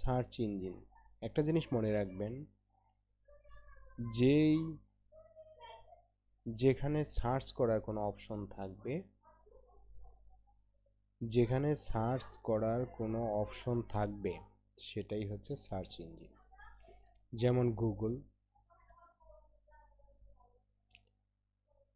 Search engine. একটা জিনিস মনে রাখবেন, যেখানে সার্চ করার কোনো অপশন থাকবে, যেখানে সার্চ করার কোনো অপশন থাকবে সেটাই হচ্ছে সার্চ ইঞ্জিন। যেমন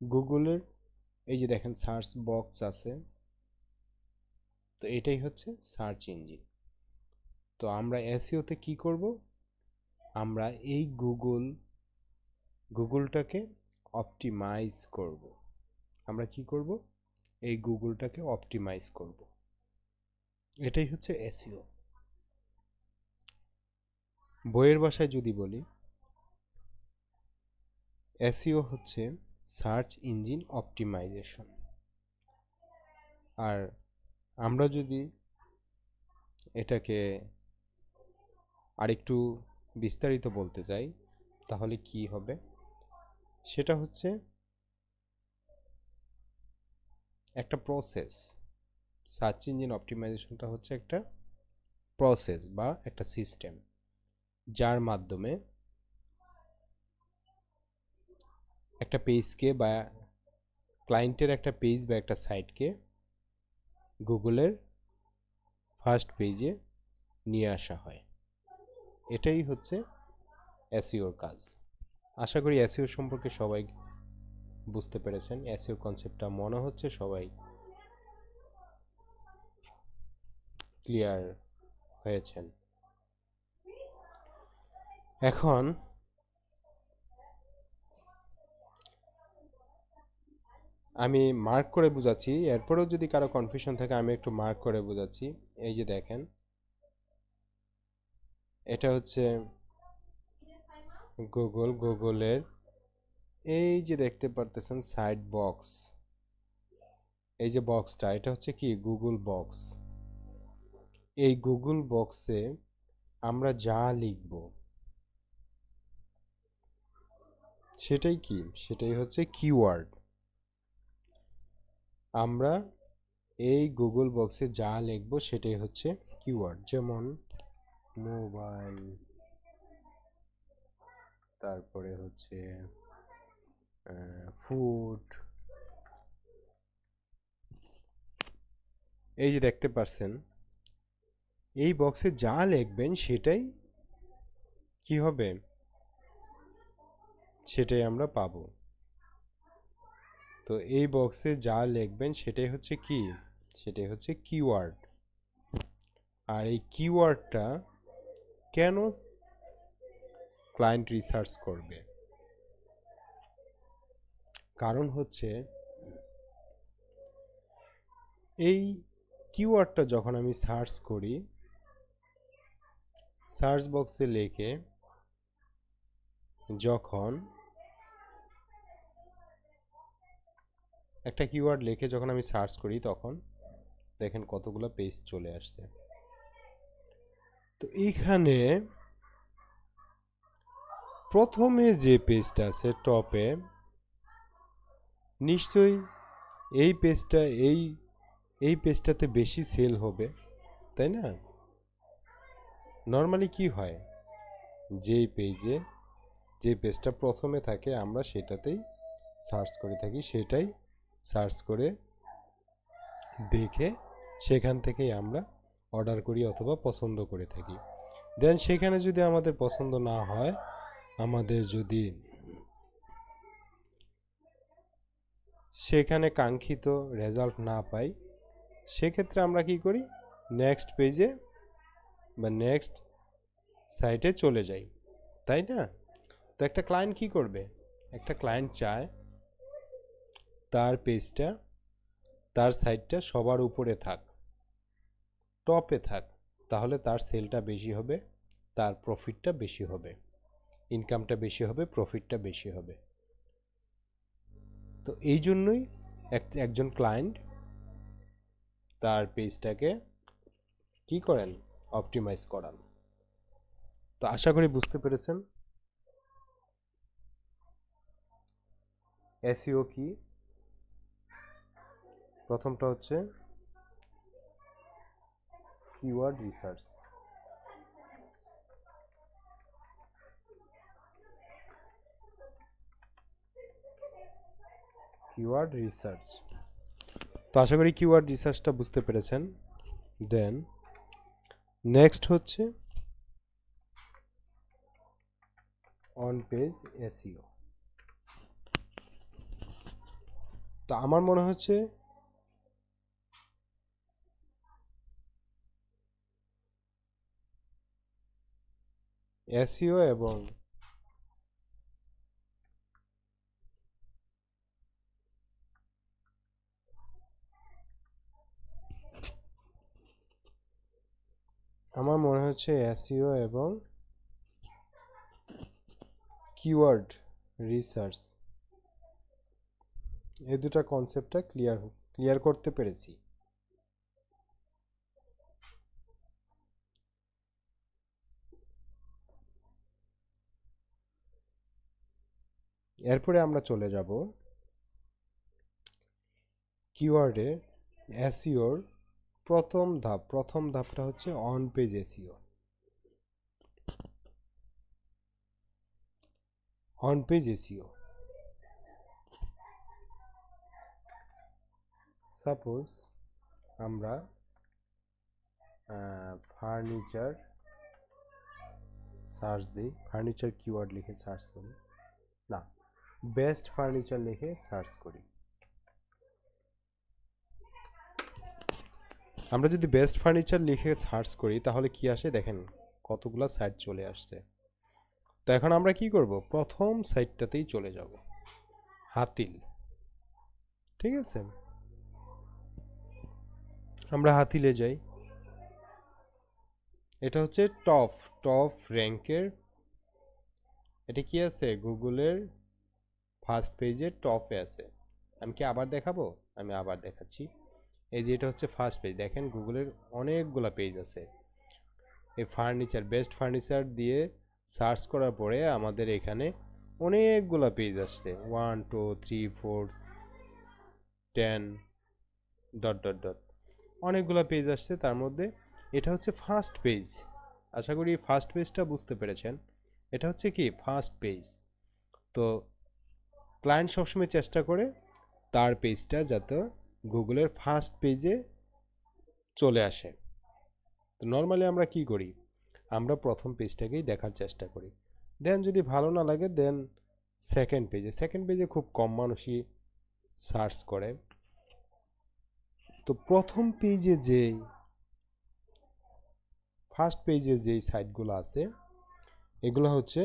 গুগলের এই যে দেখেন সার্চ বক্স আছে, তো এটাই হচ্ছে সার্চ ইঞ্জিন। তো আমরা এসইওতে কি করব, আমরা এই গুগলটাকে অপটিমাইজ করব। আমরা কি করব, এই গুগলটাকে অপটিমাইজ করব। এটাই হচ্ছে এসইও। বইয়ের ভাষায় যদি বলি, এসইও হচ্ছে সার্চ ইঞ্জিন অপটিমাইজেশন। আর আমরা যদি এটাকে আরেকটু বিস্তারিত বলতে চাই তাহলে কি হবে, সেটা হচ্ছে একটা প্রসেস। সার্চ ইঞ্জিন অপটিমাইজেশনটা হচ্ছে একটা প্রসেস বা একটা সিস্টেম, যার মাধ্যমে একটা পেজকে বা ক্লায়েন্টের একটা পেজ বা একটা সাইটকে গুগলের ফার্স্ট পেজে নিয়ে আসা হয়। এটাই হচ্ছে এসইওর কাজ। আশা করি এসইও সম্পর্কে সবাই বুঝতে পেরেছেন। এসইও কনসেপ্টটা মনে হচ্ছে সবাই ক্লিয়ার হয়েছেন। এখন আমি মার্ক করে বুঝাচ্ছি, এরপরেও যদি কারো কনফিউশন থাকে আমি একটু মার্ক করে বুঝাচ্ছি। এই যে দেখেন, এটা হচ্ছে গুগলের এই যে দেখতে পারতেছেন সাইড বক্স, এই যে বক্সটা, এটা হচ্ছে কি গুগল বক্স। এই গুগল বক্সে আমরা যা লিখব সেটাই কি, সেটাই হচ্ছে কিওয়ার্ড। আমরা এই গুগল বক্সে যা লিখব সেটাই হচ্ছে কিওয়ার্ড। যেমন মোবাইল, তারপরে হচ্ছে ফুড, এই যে দেখতে পাচ্ছেন এই বক্সে যা লিখবেন সেটাই কি হবে, সেটাই আমরা পাবো। তো এই বক্সে যা লিখবেন সেটাই হচ্ছে কি, সেটাই হচ্ছে কিওয়ার্ড। আর এই কিওয়ার্ডটা কেন ক্লায়েন্ট রিসার্চ করবে, কারণ হচ্ছে এই কিওয়ার্ডটা যখন আমি সার্চ করি, সার্চ বক্সে লিখে যখন একটা কিওয়ার্ড লিখে যখন আমি সার্চ করি, তখন দেখেন কতগুলো পেজ চলে আসছে। তো এইখানে প্রথমে যে পেজটা আছে টপে, নিশ্চয়ই এই পেজটা এই পেজটাতে বেশি সেল হবে, তাই না? নর্মালি কি হয়, যে পেজটা প্রথমে থাকে আমরা সেটাতেই সার্চ করে থাকি, সেটাই সার্চ করে দেখে সেখান থেকেই আমরা অর্ডার করি অথবা পছন্দ করে থাকি। দেন সেখানে যদি আমাদের পছন্দ না হয়, আমাদের যদি সেখানে কাঙ্ক্ষিত রেজাল্ট না পাই, সেক্ষেত্রে আমরা কি করি, নেক্সট পেজে বা নেক্সট সাইটে চলে যাই, তাই না? তো একটা ক্লায়েন্ট কি করবে, একটা ক্লায়েন্ট চায় তার পেজটা, তার সাইটটা সবার উপরে থাক, টপে থাক, তাহলে তার সেলটা বেশি হবে, তার প্রফিটটা বেশি হবে, ইনকামটা বেশি হবে, প্রফিটটা বেশি হবে। তো এই জন্যই একজন ক্লায়েন্ট তার পেজটাকে কি করেন, অপটিমাইজ করান। তো আশা করি বুঝতে পেরেছেন এসইও কি। প্রথমটা হচ্ছে কিওয়ার্ড রিসার্চ, কিওয়ার্ড রিসার্চ। তো আশা করি কিওয়ার্ড রিসার্চটা বুঝতে পেরেছেন। দেন নেক্সট হচ্ছে অন পেজ এসইও। তো আমার মনে হচ্ছে এসইও এবং এসইও এবং কিওয়ার্ড রিসার্চ এই দুটো কনসেপ্টটা ক্লিয়ার করতে পেরেছি। এরপরে আমরা চলে যাব কিওয়ার্ডের এসইওর প্রথম ধাপটা হচ্ছে on page SEO. On page SEO, suppose আমরা ফার্নিচার সার্চ দিই, ফার্নিচার কিওয়ার্ড লিখে সার্চ করি, না বেস্ট ফার্নিচার লিখে সার্চ করি। আমরা যদি বেস্ট ফার্নিচার লিখে সার্চ করি তাহলে কি আসে দেখেন, কতগুলা সাইট চলে আসছে। তো এখন আমরা কি করব, প্রথম সাইটটাতেই চলে যাব, হাতিল। ঠিক আছে, আমরা হাতিলে যাই। এটা হচ্ছে টপ র্যাঙ্কের, এটা কি আছে গুগলের ফার্স্ট পেজের টপে আছে। আমি কি আবার দেখাবো? আমি আবার দেখাচ্ছি। এই যে এটা হচ্ছে ফার্স্ট পেজ, দেখেন গুগলের অনেকগুলা পেজ আছে। এই ফার্নিচার, বেস্ট ফার্নিচার দিয়ে সার্চ করার পরে আমাদের এখানে অনেকগুলা পেজ আসছে, 1 2 3 4 10 ডট ডট ডট অনেকগুলা পেজ আসছে। তার মধ্যে এটা হচ্ছে ফার্স্ট পেজ। আশা করি ফার্স্ট পেজটা বুঝতে পেরেছেন। এটা হচ্ছে কি ফার্স্ট পেজ। তো ক্লায়েন্ট সবসময় চেষ্টা করে তার পেজটা যাতে গুগলের ফার্স্ট পেজে চলে আসে। তো নর্মালি আমরা কি করি, আমরা প্রথম পেজটাকেই দেখার চেষ্টা করি। দেন যদি ভালো না লাগে দেন সেকেন্ড পেজে খুব কম মানুষই সার্চ করে। তো প্রথম পেজে যেই ফার্স্ট পেজে যেই সাইটগুলো আছে এগুলো হচ্ছে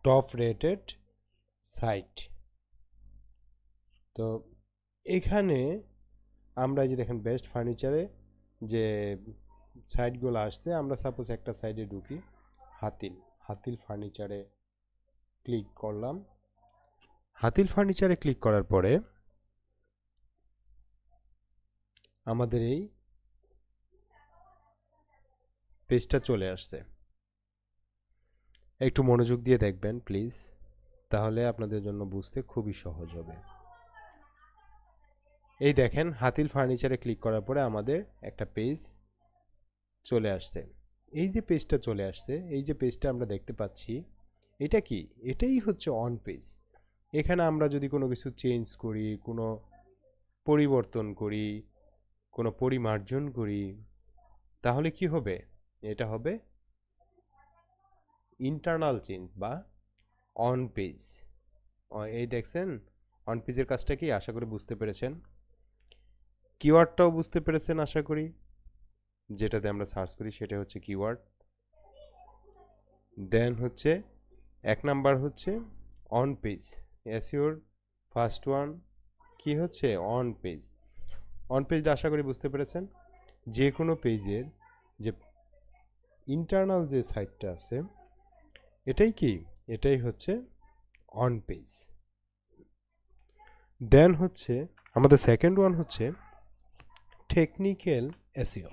টপ রেটেড সাইট। তো এখানে আমরা যে দেখেন বেস্ট ফার্নিচারে যে সাইটগুলো আসছে, আমরা সাপোজ একটা সাইডে ঢুকি, হাতিল ফার্নিচারে ক্লিক করলাম। হাতিল ফার্নিচারে ক্লিক করার পরে আমাদের এই পেজটা চলে আসছে। একটু মনোযোগ দিয়ে দেখবেন প্লিজ, তাহলে আপনাদের জন্য বুঝতে খুবই সহজ হবে। এই দেখেন হাতিল ফার্নিচারে ক্লিক করার পরে আমাদের একটা পেজ চলে আসছে। এই যে পেজটা চলে আসছে, এই যে পেজটা আমরা দেখতে পাচ্ছি, এটা কি, এটাই হচ্ছে অন পেজ। এখানে আমরা যদি কোনো কিছু চেঞ্জ করি, কোনো পরিবর্তন করি, কোনো পরিমার্জন করি, তাহলে কি হবে, এটা হবে ইন্টারনাল চেঞ্জ বা অন পেজ। এই দেখছেন অন পেজের কাজটা কি, আশা করি বুঝতে পেরেছেন। কিওয়ার্ডটাও বুঝতে পেরেছেন আশা করি, যেটাতে আমরা সার্চ করি সেটা হচ্ছে কিওয়ার্ড। দেন হচ্ছে এক নাম্বার হচ্ছে অন পেজ, এসইওর ফার্স্ট ওয়ান কি হচ্ছে অন পেজ। অন পেজটা আশা করি বুঝতে পেরেছেন। যে কোনো পেজের যে ইন্টারনাল যে সাইটটা আছে এটাই কি, এটাই হচ্ছে অন পেজ। দেন হচ্ছে আমাদের সেকেন্ড ওয়ান হচ্ছে টেকনিক্যাল এসইও।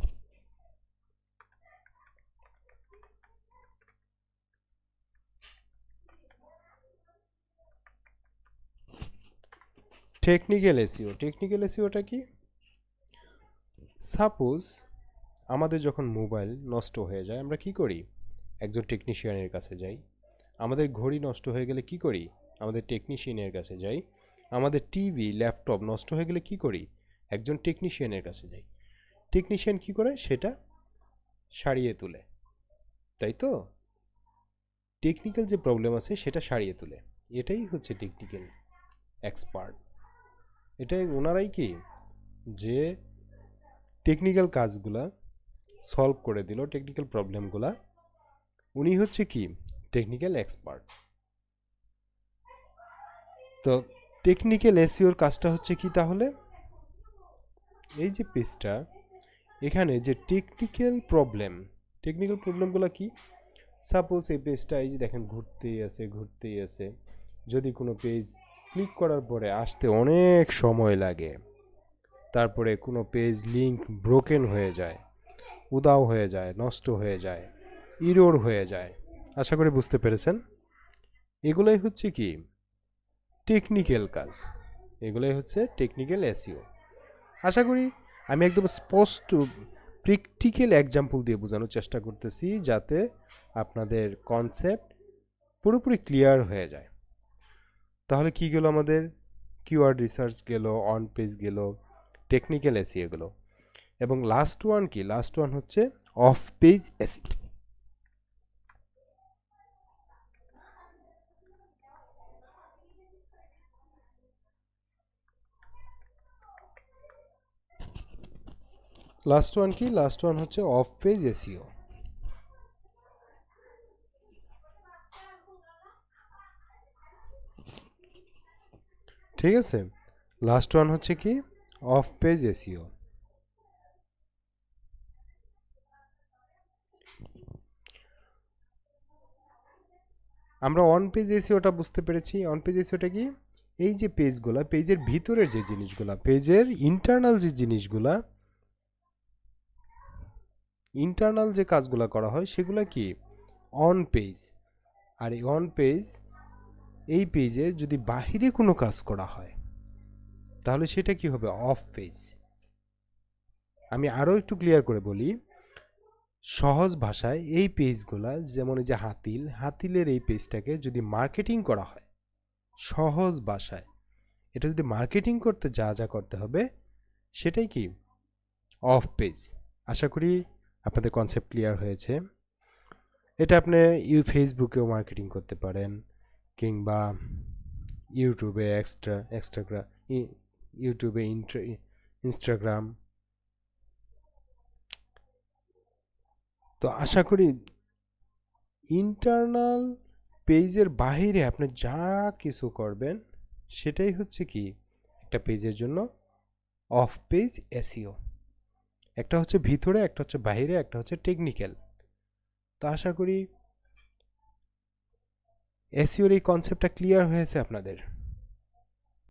টেকনিক্যাল এসইওটা কি, সাপোজ আমাদের যখন মোবাইল নষ্ট হয়ে যায় আমরা কি করি, একজন টেকনিশিয়ানের কাছে যাই। আমাদের ঘড়ি নষ্ট হয়ে গেলে কি করি, আমাদের টেকনিশিয়ানের কাছে যাই। আমাদের টিভি ল্যাপটপ নষ্ট হয়ে গেলে কি করি? একজন টেকনিশিয়ানের কাছে যাই। টেকনিশিয়ান কি করে? সেটা সারিয়ে তোলে, তাই তো? টেকনিক্যাল যে প্রবলেম আছে সেটা সারিয়ে তোলে, এটাই হচ্ছে টেকনিক্যাল এক্সপার্ট। এটাই ওনারাই কি, যে টেকনিক্যাল কাজগুলা সলভ করে দিল, টেকনিক্যাল প্রবলেমগুলা, উনি হচ্ছে কি টেকনিক্যাল এক্সপার্ট। তো টেকনিক্যাল এসইওর কাজটা হচ্ছে কি তাহলে? এই যে পেজটা, এখানে যে টেকনিক্যাল প্রবলেমগুলো কি? সাপোজ এই পেজটা এই যে দেখেন ঘুরতেই আছে। যদি কোনো পেজ ক্লিক করার পরে আসতে অনেক সময় লাগে, তারপরে কোনো পেজ লিঙ্ক ব্রোকেন হয়ে যায়, উদাও হয়ে যায়, নষ্ট হয়ে যায়, ইরোর হয়ে যায়। আশা করি বুঝতে পেরেছেন। এগুলোই হচ্ছে কি টেকনিক্যাল কাজ, এগুলোই হচ্ছে টেকনিক্যাল এসইও। আশা করি আমি একদম স্পষ্ট প্র্যাকটিক্যাল এক্সাম্পল দিয়ে বোঝানোর চেষ্টা করতেছি, যাতে আপনাদের কনসেপ্ট পুরোপুরি ক্লিয়ার হয়ে যায়। তাহলে কি গেল আমাদের? কিওয়ার্ড রিসার্চ গেল, অন পেজ গেল, টেকনিক্যাল এসইও গেল, এবং লাস্ট ওয়ান কি? লাস্ট ওয়ান হচ্ছে of page SEO. Last one কি? লাস্ট ওয়ান হচ্ছে অফ পেজ এসইও। ঠিক আছে, লাস্ট ওয়ান হচ্ছে কি অফ পেজ এসইও। আমরা অন পেজ এসইওটা বুঝতে পেরেছি। অন পেজ এসইওটা কি? এই যে পেজগুলা, পেজের ভিতরের যে জিনিসগুলা, পেজের ইন্টারনাল যে জিনিসগুলা, ইন্টারনাল যে কাজগুলা করা হয় সেগুলা কি অন পেজ। আর এই অন পেজ, এই পেজে যদি বাহিরে কোনো কাজ করা হয় তাহলে সেটা কি হবে? Of page. আমি আরও একটু ক্লিয়ার করে বলি সহজ ভাষায়। এই পেজগুলা যেমন এই যে হাতিলের এই পেজটাকে যদি মার্কেটিং করা হয়, সহজ ভাষায় এটা যদি মার্কেটিং করতে যা যা করতে হবে সেটাই কি অফ পেজ। আশা করি আপনাদের কনসেপ্ট ক্লিয়ার হয়েছে। এটা আপনি ফেসবুকেও মার্কেটিং করতে পারেন, কিংবা ইউটিউবে ইউটিউবে ইনস্টাগ্রাম। তো আশা করি ইন্টারনাল পেজের বাহিরে আপনি যা কিছু করবেন সেটাই হচ্ছে কি একটা পেজের জন্য অফ পেজ এসইও। একটা হচ্ছে ভিতরে, একটা হচ্ছে বাহিরে, একটা হচ্ছে টেকনিক্যাল। তো আশা করি এসইওর এই কনসেপ্টটা ক্লিয়ার হয়েছে আপনাদের।